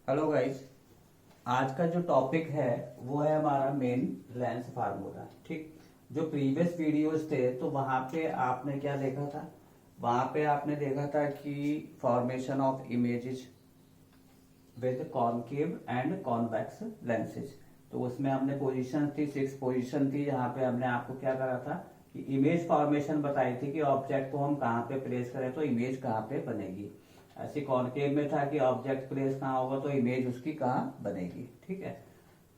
Hello guys. आज का जो टॉपिक है वो है हमारा मेन लेंस फार्मूला। ठीक, जो प्रीवियस वीडियोस थे तो वहां पे आपने क्या देखा था, वहां पे आपने देखा था कि formation of images with concave and convex lenses. तो उसमें हमने पोजीशन थी, 6 पोजीशन थी, जहां पे हमने आपको क्या करा था कि इमेज फॉर्मेशन बताई थी कि ऑब्जेक्ट को हम कहाँ पे प्लेस करें तो इमेज कहाँ पे बनेगी। ऐसे कॉनकेव में था कि ऑब्जेक्ट प्लेस कहाँ होगा तो इमेज उसकी कहाँ बनेगी। ठीक है,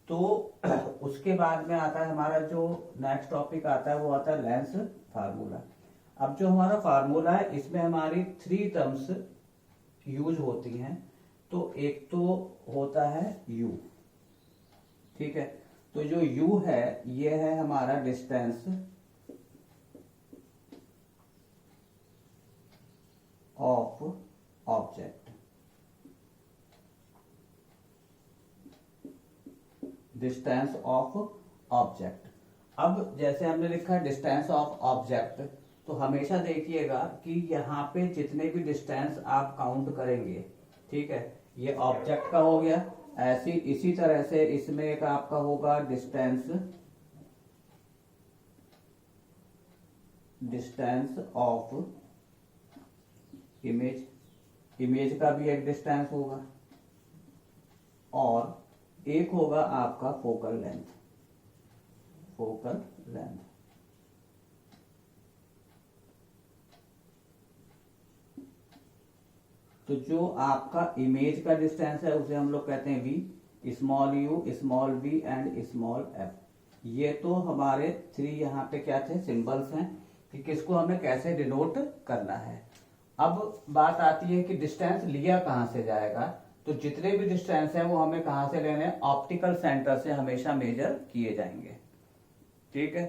तो उसके बाद में आता है हमारा जो नेक्स्ट टॉपिक आता है वो आता है लेंस फार्मूला। अब जो हमारा फार्मूला है इसमें हमारी 3 टर्म्स यूज होती हैं। तो एक तो होता है यू। ठीक है, तो जो यू है ये है हमारा distance of object. Distance of object. अब जैसे हमने लिखा डिस्टेंस ऑफ ऑब्जेक्ट, तो हमेशा देखिएगा कि यहाँ पे जितने भी डिस्टेंस आप काउंट करेंगे, ठीक है, ये ऑब्जेक्ट का हो गया। ऐसी इसी तरह से इसमें एक आपका होगा डिस्टेंस ऑफ इमेज। इमेज का भी एक डिस्टेंस होगा और एक होगा आपका फोकल लेंथ। फोकल लेंथ तो जो आपका इमेज का डिस्टेंस है उसे हम लोग कहते हैं V, small U, small V and small F. ये तो हमारे 3 यहाँ पे क्या थे, सिंबल्स हैं कि किसको हमें कैसे डिनोट करना है। अब बात आती है कि डिस्टेंस लिया कहां से जाएगा। तो जितने भी डिस्टेंस है वो हमें कहां से लेने हैं, ऑप्टिकल सेंटर से हमेशा मेजर किए जाएंगे। ठीक है,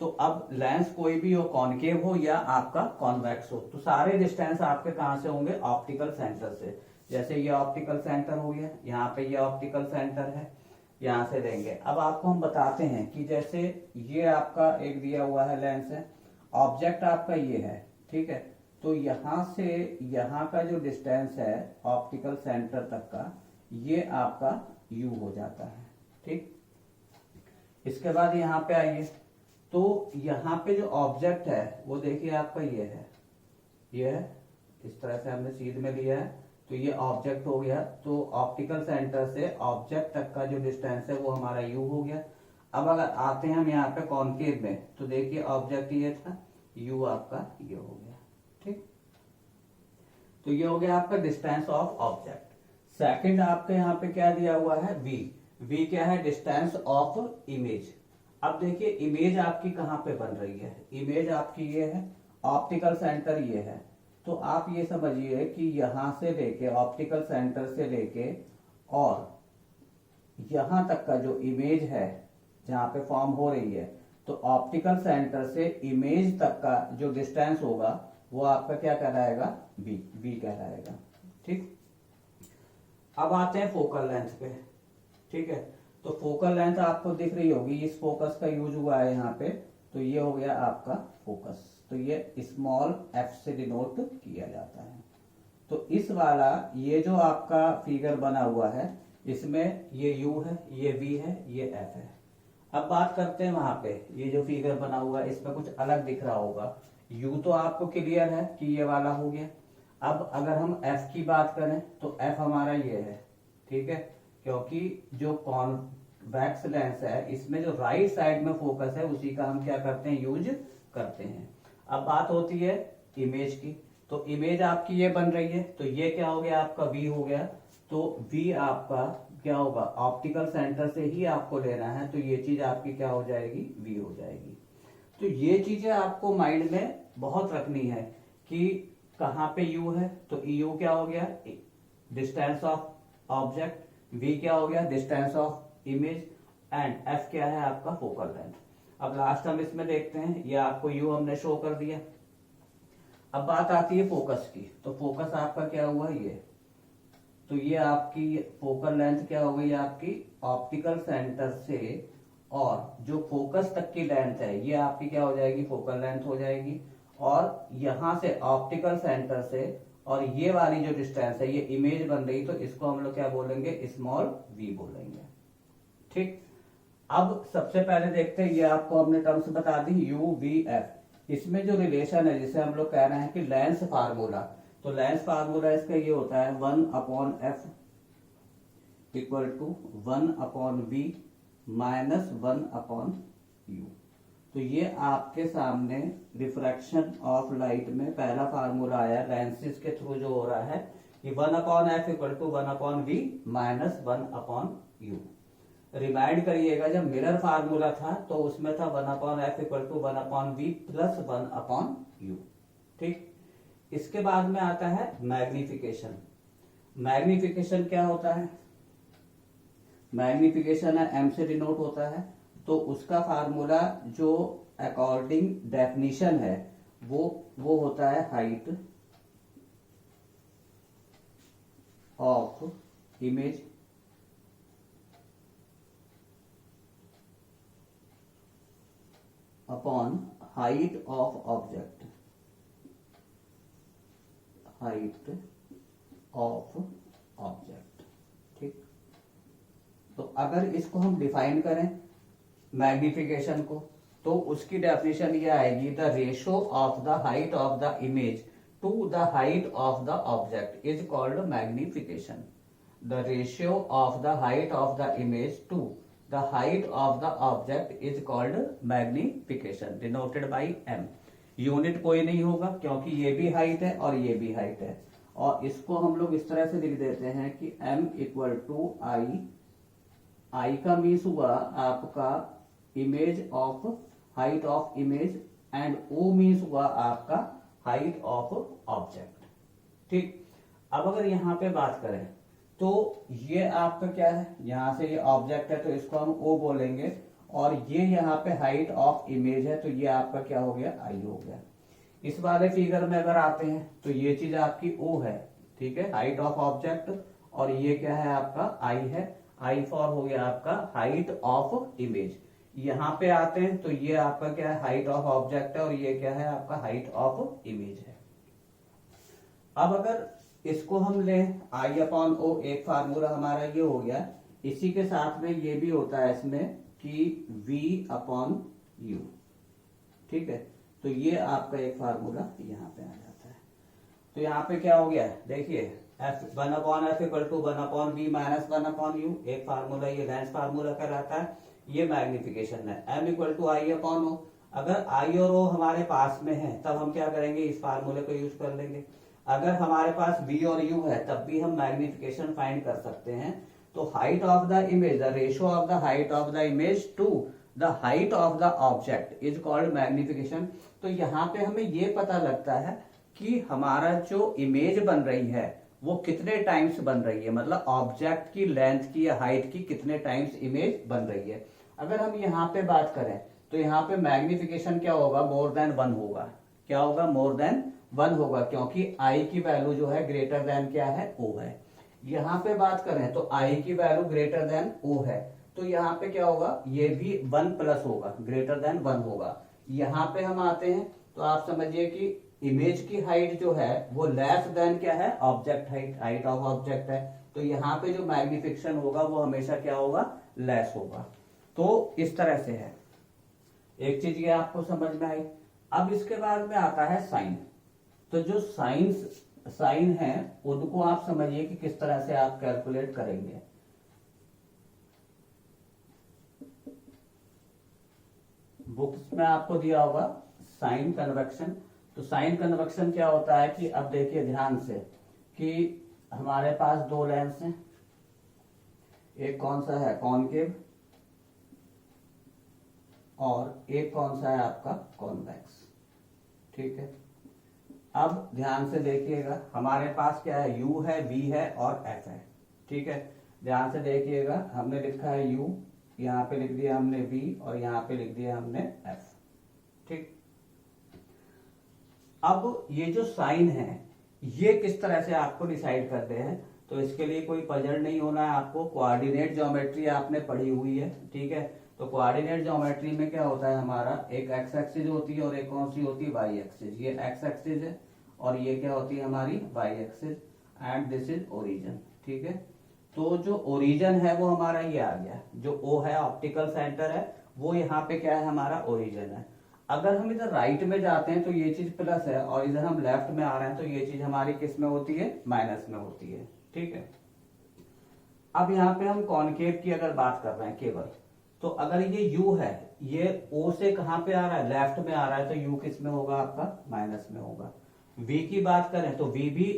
तो अब लेंस कोई भी हो, कॉनकेव हो या आपका कॉन्वेक्स हो, तो सारे डिस्टेंस आपके कहां से होंगे, ऑप्टिकल सेंटर से। जैसे ये ऑप्टिकल सेंटर हो गया, यहाँ पे ये ऑप्टिकल सेंटर है, यहां से लेंगे। अब आपको हम बताते हैं कि जैसे ये आपका एक दिया हुआ है लेंस है, ऑब्जेक्ट आपका ये है। ठीक है, तो यहां से यहां का जो डिस्टेंस है ऑप्टिकल सेंटर तक का, ये आपका यू हो जाता है। ठीक, इसके बाद यहां पे आइए, तो यहां पे जो ऑब्जेक्ट है वो देखिए आपका ये है, ये है, इस तरह से हमने सीध में लिया है, तो ये ऑब्जेक्ट हो गया। तो ऑप्टिकल सेंटर से ऑब्जेक्ट तक का जो डिस्टेंस है वो हमारा यू हो गया। अब अगर आते हैं हम यहाँ पे कॉनकेव में, तो देखिए ऑब्जेक्ट ये था, यू आपका ये हो गया। ठीक, तो ये हो गया आपका डिस्टेंस ऑफ ऑब्जेक्ट। सेकंड आपके यहाँ पे क्या दिया हुआ है, वी। वी क्या है, डिस्टेंस ऑफ इमेज। अब देखिए इमेज आपकी कहां पे बन रही है, इमेज आपकी ये है, ऑप्टिकल सेंटर ये है। तो आप ये समझिए कि यहां से लेके ऑप्टिकल सेंटर से लेके और यहां तक का जो इमेज है जहां पे फॉर्म हो रही है, तो ऑप्टिकल सेंटर से इमेज तक का जो डिस्टेंस होगा वो आपका क्या कहलाएगा, वी। वी कहलाएगा। ठीक, अब आते हैं फोकल लेंथ पे। ठीक है, तो फोकल लेंथ आपको दिख रही होगी, इस फोकस का यूज हुआ है यहाँ पे, तो ये हो गया आपका फोकस। तो ये स्मॉल एफ से डिनोट किया जाता है। तो इस वाला ये जो आपका फिगर बना हुआ है, इसमें ये यू है, ये वी है, ये एफ है। अब बात करते हैं वहां पे, ये जो फिगर बना हुआ है इसमें कुछ अलग दिख रहा होगा। यू तो आपको क्लियर है कि ये वाला हो गया। अब अगर हम एफ की बात करें तो एफ हमारा ये है। ठीक है, क्योंकि जो कॉन्वेक्स लेंस है इसमें जो राइट साइड में फोकस है उसी का हम क्या करते हैं, यूज करते हैं। अब बात होती है इमेज की, तो इमेज आपकी ये बन रही है, तो ये क्या हो गया आपका, वी हो गया। तो वी आपका क्या होगा, ऑप्टिकल सेंटर से ही आपको लेना है, तो ये चीज आपकी क्या हो जाएगी, वी हो जाएगी। तो ये चीजें आपको माइंड में बहुत रखनी है कि कहां पे यू है, तो यू क्या हो गया, डिस्टेंस ऑफ ऑब्जेक्ट, वी क्या हो गया, distance of image, and F क्या है आपका फोकल लेंथ। अब लास्ट हम इसमें देखते हैं, ये आपको यू हमने शो कर दिया। अब बात आती है फोकस की, तो फोकस आपका क्या हुआ, ये, तो ये आपकी फोकल लेंथ क्या हो गई आपकी, ऑप्टिकल सेंटर से और जो फोकस तक की लेंथ है ये आपकी क्या हो जाएगी, फोकल लेंथ हो जाएगी। और यहां से ऑप्टिकल सेंटर से और ये वाली जो डिस्टेंस है ये इमेज बन रही, तो इसको हम लोग क्या बोलेंगे, स्मॉल v बोलेंगे। ठीक, अब सबसे पहले देखते हैं, ये आपको हमने टर्म्स बता दी u v f। इसमें जो रिलेशन है जिसे हम लोग कह रहे हैं कि लेंस फार्मूला, तो लेंस फार्मूला इसका ये होता है 1/f equal to 1/v minus 1/u। तो ये आपके सामने रिफ्रैक्शन ऑफ लाइट में पहला फार्मूला आया लेंसेज के थ्रू जो हो रहा है कि 1/f equal to 1/v minus 1/u। Remind करिएगा, जब मिरर फार्मूला था तो उसमें था 1/f equal to 1/v plus 1/u। ठीक, इसके बाद में आता है मैग्निफिकेशन। मैग्निफिकेशन क्या होता है, मैग्निफिकेशन है m से डिनोट होता है, तो उसका फार्मूला जो अकॉर्डिंग डेफिनेशन है वो होता है height of image upon height of object, height of object. ठीक, तो अगर इसको हम डिफाइन करें मैग्निफिकेशन को, तो उसकी डेफिनेशन ये आएगी, the ratio of the height of the image to the height of the object is called magnification. The ratio of the height of the image to the height of the object is called magnification, denoted by m। Unit कोई नहीं होगा क्योंकि ये भी height है और ये भी हाइट है, और इसको हम लोग इस तरह से लिख देते हैं कि m इक्वल टू आई का मीन्स हुआ आपका image of height of image and o means हुआ आपका हाइट ऑफ ऑब्जेक्ट। ठीक, अब अगर यहां पे बात करें तो ये आपका क्या है, यहां से ये ऑब्जेक्ट है तो इसको हम o बोलेंगे, और ये यहाँ पे हाइट ऑफ इमेज है तो ये आपका क्या हो गया, i हो गया। इस वाले फिगर में अगर आते हैं तो ये चीज आपकी o है, ठीक है, हाइट ऑफ ऑब्जेक्ट, और ये क्या है आपका i है, i फॉर हो गया आपका हाइट ऑफ इमेज। यहाँ पे आते हैं तो ये आपका क्या है, हाइट ऑफ ऑब्जेक्ट है, और ये क्या है आपका हाइट ऑफ इमेज है। अब अगर इसको हम लें I/O, एक फार्मूला हमारा ये हो गया, इसी के साथ में ये भी होता है इसमें कि V/U। ठीक है, तो ये आपका एक फार्मूला यहाँ पे आ जाता है। तो यहाँ पे क्या हो गया, देखिए 1/f equal to 1/v minus 1/u, एक फार्मूला ये लेंस फार्मूला कहलाता है, ये मैग्निफिकेशन है। m इक्वल टू I/O, अगर I और O हमारे पास में है तब हम क्या करेंगे, इस फार्मूले को यूज कर लेंगे। अगर हमारे पास V और U है तब भी हम मैग्निफिकेशन फाइंड कर सकते हैं। तो height of the image, the ratio of the height of the image to the height of the object is called magnification. तो यहाँ पे हमें ये पता लगता है कि हमारा जो इमेज बन रही है वो कितने टाइम्स बन रही है, मतलब ऑब्जेक्ट की लेंथ की या हाइट की कितने टाइम्स इमेज बन रही है। अगर हम यहाँ पे बात करें तो यहाँ पे मैग्निफिकेशन क्या होगा, मोर देन 1 होगा। क्या होगा, मोर देन 1 होगा, क्योंकि i की वैल्यू जो है ग्रेटर देन क्या है, o है। यहाँ पे बात करें तो i की वैल्यू ग्रेटर देन o है, तो यहाँ पे क्या होगा, ये भी 1 प्लस होगा, ग्रेटर देन 1 होगा। यहाँ पे हम आते हैं तो आप समझिए कि इमेज की हाइट जो है वो लेस देन क्या है, object height, height of object है, तो यहाँ पे जो मैग्निफिकेशन होगा वो हमेशा क्या होगा, लेस होगा। तो इस तरह से है, एक चीज ये आपको समझ में आई। अब इसके बाद में आता है साइन। तो जो साइन है उनको आप समझिए कि किस तरह से आप कैलकुलेट करेंगे। बुक्स में आपको दिया होगा साइन कन्वेक्शन। तो साइन कन्वेक्शन क्या होता है कि अब देखिए ध्यान से कि हमारे पास दो लेंस हैं, एक कौन सा है, कॉनकेव, और एक कौन सा है आपका, कॉन्वेक्स। ठीक है, अब ध्यान से देखिएगा, हमारे पास क्या है, u है, v है और f है। ठीक है, ध्यान से देखिएगा, हमने लिखा है u, यहाँ पे लिख दिया हमने v, और यहाँ पे लिख दिया हमने f। ठीक, अब ये जो साइन है ये किस तरह से आपको डिसाइड करते हैं, तो इसके लिए कोई पजल नहीं होना है आपको। कोऑर्डिनेट ज्योमेट्री आपने पढ़ी हुई है, ठीक है। तो कोऑर्डिनेट ज्योमेट्री में क्या होता है, हमारा एक एक्स एक्सिस होती है और एक कौन सी होती है, वाई एक्सिस। ये एक्स एक्सिस है और ये क्या होती है हमारी Y axis and this is origin. ठीक है, तो जो ओरिजिन है वो हमारा ये आ गया, जो ओ है ऑप्टिकल सेंटर है वो यहाँ पे क्या है हमारा ओरिजिन है। अगर हम इधर राइट में जाते हैं तो ये चीज प्लस है, और इधर हम लेफ्ट में आ रहे हैं तो ये चीज हमारी किस में होती है, माइनस में होती है। ठीक है, अब यहाँ पे हम कॉनकेव की अगर बात कर रहे हैं केवल, तो अगर ये u है, ये o से कहां पे आ रहा है, लेफ्ट में आ रहा है, तो u किस में होगा आपका, माइनस में होगा। v की बात करें तो v भी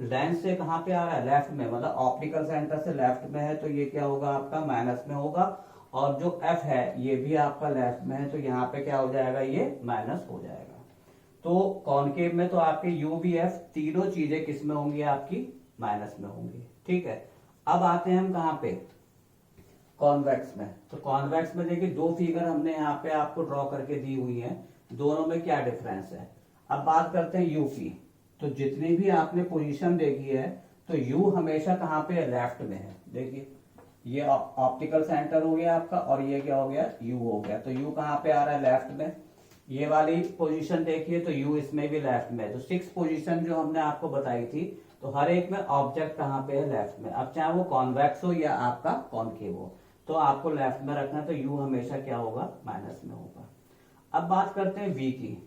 लेंस से कहां पे आ रहा है, लेफ्ट में, मतलब ऑप्टिकल सेंटर से लेफ्ट में है, तो ये क्या होगा आपका, माइनस में होगा। और जो f है ये भी आपका लेफ्ट में है, तो यहाँ पे क्या हो जाएगा, ये माइनस हो जाएगा। तो कॉनकेव में तो आपके u v f तीनों चीजें किस में होंगी, आपकी माइनस में होंगी। ठीक है, अब आते हैं हम कहाँ पे, कॉन्वेक्स में। तो कॉन्वेक्स में देखिए दो फिगर हमने यहाँ पे आपको ड्रॉ करके दी हुई है, दोनों में क्या डिफरेंस है। अब बात करते हैं यू की, तो जितनी भी आपने पोजीशन देखी है तो यू हमेशा कहाँ पे है, लेफ्ट में है। देखिए ये ऑप्टिकल सेंटर हो गया आपका, और ये क्या हो गया, यू हो गया। तो यू कहाँ पे आ रहा है, लेफ्ट में। ये वाली पोजीशन देखिए तो यू इसमें भी लेफ्ट में है। तो 6 पोजीशन जो हमने आपको बताई थी, तो हर एक में ऑब्जेक्ट कहाँ पे है, लेफ्ट में। अब चाहे वो कॉन्वेक्स हो या आपका कॉनकेव हो, तो आपको लेफ्ट में रखना है, तो u हमेशा क्या होगा, माइनस में होगा। अब बात करते हैं v की,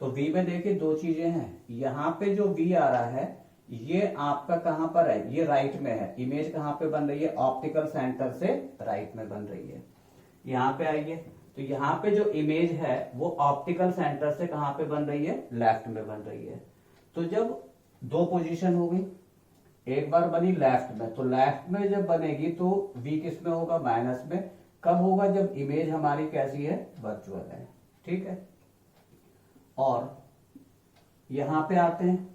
तो v में देखिए दो चीजें हैं। यहाँ पे जो v आ रहा है ये आपका कहां पर है, ये राइट में है। इमेज कहां पे बन रही है, ऑप्टिकल सेंटर से राइट में बन रही है। यहाँ पे आइए, तो यहाँ पे जो इमेज है वो ऑप्टिकल सेंटर से कहां पे बन रही है, लेफ्ट में बन रही है। तो जब दो पोजीशन हो गई, एक बार बनी लेफ्ट में, तो लेफ्ट में जब बनेगी तो v किस में होगा, माइनस में। कब होगा, जब इमेज हमारी कैसी है, वर्चुअल है। ठीक है, और यहां पे आते हैं,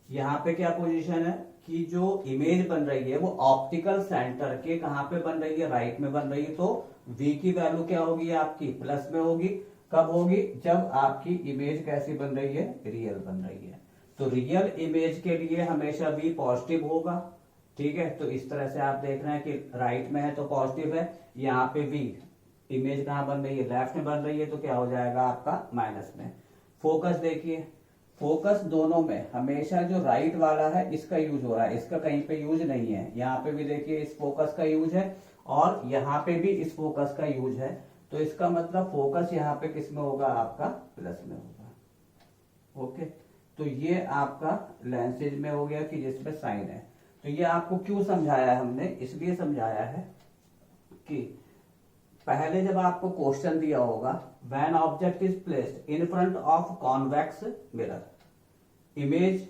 यहां पे क्या पोजीशन है कि जो इमेज बन रही है वो ऑप्टिकल सेंटर के कहां पे बन रही है, राइट में बन रही है। तो v की वैल्यू क्या होगी आपकी, प्लस में होगी। कब होगी, जब आपकी इमेज कैसी बन रही है, रियल बन रही है। तो रियल इमेज के लिए हमेशा v पॉजिटिव होगा। ठीक है, तो इस तरह से आप देख रहे हैं कि राइट में है तो पॉजिटिव है, यहाँ पे v इमेज कहां बन रही है, लेफ्ट में बन रही है, तो क्या हो जाएगा आपका, माइनस में। फोकस देखिए, फोकस दोनों में हमेशा जो राइट वाला है इसका यूज हो रहा है, इसका कहीं पे यूज नहीं है। यहाँ पे भी देखिए इस फोकस का यूज है, और यहाँ पे भी इस फोकस का यूज है। तो इसका मतलब फोकस यहाँ पे किस में होगा, आपका प्लस में होगा। ओके, तो ये आपका लेंसेज में हो गया कि जिसमें साइन है। तो ये आपको क्यों समझाया है हमने, इसलिए समझाया है कि पहले जब आपको क्वेश्चन दिया होगा, when object is placed in front of convex mirror, image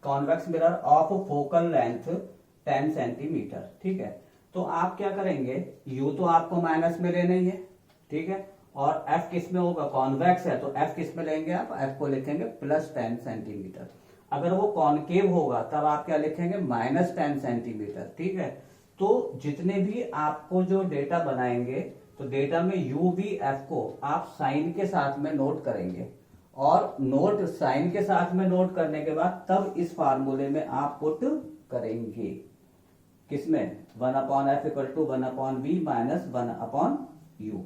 convex mirror of focal length 10 centimetre. ठीक है, तो आप क्या करेंगे, यू तो आपको माइनस में लेना ही है। ठीक है, और f किस में होगा, कॉन्वेक्स है, तो f किस में लेंगे, आप f को लिखेंगे प्लस 10 सेंटीमीटर। अगर वो कॉनकेव होगा तब आप क्या लिखेंगे, माइनस 10 सेंटीमीटर। ठीक है, तो जितने भी आपको जो डेटा बनाएंगे, तो डेटा में u v f को आप साइन के साथ में नोट करेंगे, और नोट साइन के साथ में नोट करने के बाद तब इस फार्मूले में आप पुट करेंगे, किसमें, 1/f = 1/v माइनस 1/u।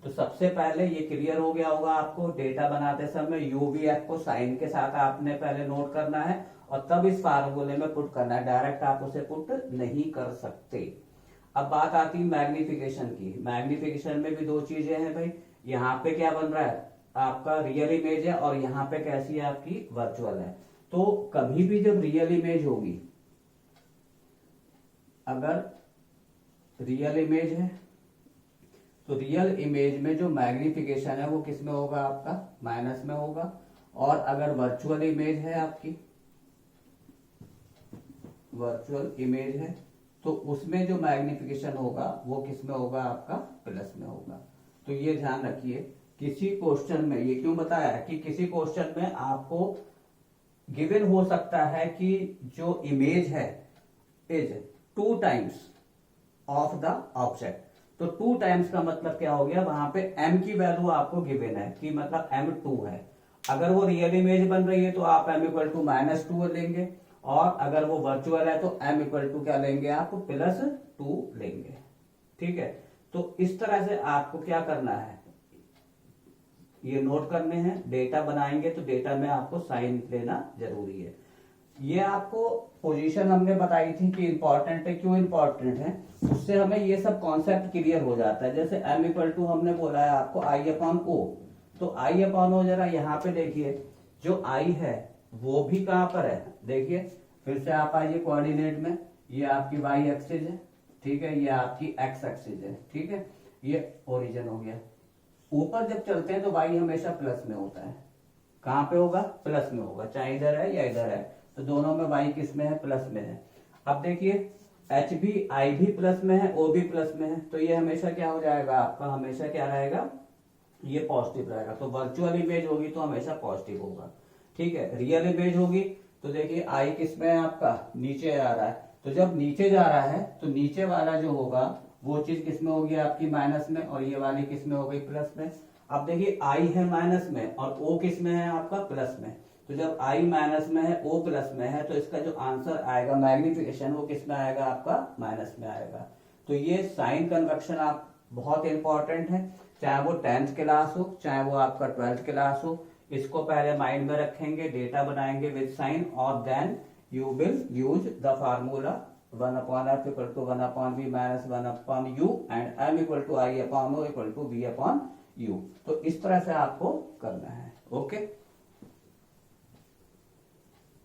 तो सबसे पहले ये क्लियर हो गया होगा आपको, डेटा बनाते समय u v f को साइन के साथ आपने पहले नोट करना है, और तब इस फार्मूले में पुट करना है, डायरेक्ट आप उसे पुट नहीं कर सकते। अब बात आती है मैग्निफिकेशन की। मैग्निफिकेशन में भी दो चीजें हैं भाई, यहाँ पे क्या बन रहा है, आपका रियल इमेज है, और यहाँ पे कैसी है, आपकी वर्चुअल है। तो कभी भी जब रियल इमेज होगी, अगर रियल इमेज है तो रियल इमेज में जो मैग्निफिकेशन है वो किस में होगा, आपका माइनस में होगा। और अगर वर्चुअल इमेज है, आपकी वर्चुअल इमेज है, तो उसमें जो मैग्निफिकेशन होगा वो किस में होगा, आपका प्लस में होगा। तो ये ध्यान रखिए, किसी क्वेश्चन में, ये क्यों बताया है कि किसी क्वेश्चन में आपको गिवन हो सकता है कि जो इमेज है is 2 times of the object. तो 2 टाइम्स का मतलब क्या हो गया, वहां पे m की वैल्यू आपको गिवन है कि मतलब m2 है। अगर वो रियल इमेज बन रही है तो आप m = -2 लेंगे, और अगर वो वर्चुअल है तो m = क्या लेंगे, आप +2 लेंगे। ठीक है, तो इस तरह से आपको क्या करना है, ये नोट करने हैं। डेटा बनाएंगे तो डेटा में आपको साइन लेना जरूरी है। ये आपको पोजीशन हमने बताई थी कि इंपॉर्टेंट है, क्यों इंपॉर्टेंट है, उससे हमें ये सब कॉन्सेप्ट क्लियर हो जाता है। जैसे m इक्वल टू हमने बोला है आपको I अपॉन ओ, तो I अपॉन ओ जरा यहाँ पे देखिए, जो I है वो भी कहां पर है, देखिए फिर से आप आइए कोऑर्डिनेट में, ये आपकी y एक्सिस है, ठीक है, ये आपकी x एक्सिस है, ठीक है, ये ओरिजिन हो गया। ऊपर जब चलते हैं तो y हमेशा प्लस में होता है, कहां पे होगा, प्लस में होगा, चाहे इधर है या इधर है, तो दोनों में y किस में है, प्लस में है। अब देखिए h भी I भी प्लस में है, o भी प्लस में है, तो ये हमेशा क्या हो जाएगा आपका, हमेशा क्या रहेगा, ये पॉजिटिव रहेगा। तो वर्चुअल इमेज होगी तो हमेशा पॉजिटिव होगा, ठीक है। रियल इमेज होगी तो देखिए I किस में है आपका, नीचे आ रहा है, तो जब नीचे जा रहा है तो नीचे वाला जो होगा वो चीज किस में होगी आपकी, माइनस में, और ये वाली किस में हो गई, प्लस में। अब देखिए I है माइनस में और O किस में है आपका, प्लस में, तो जब I माइनस में है, O प्लस में है, तो इसका जो आंसर आएगा मैग्निफिकेशन वो किस में आएगा आपका, माइनस में आएगा। तो ये साइन कन्वेक्शन आप बहुत इंपॉर्टेंट है, चाहे वो 10th क्लास हो चाहे वो आपका 12th क्लास हो, इसको पहले माइंड में रखेंगे, डेटा बनाएंगे विद साइन, और then you will use the formula 1 upon f equal to 1 upon v minus 1 upon u and m equal to I upon o equal to v upon u। तो इस तरह से आपको करना है, ओके।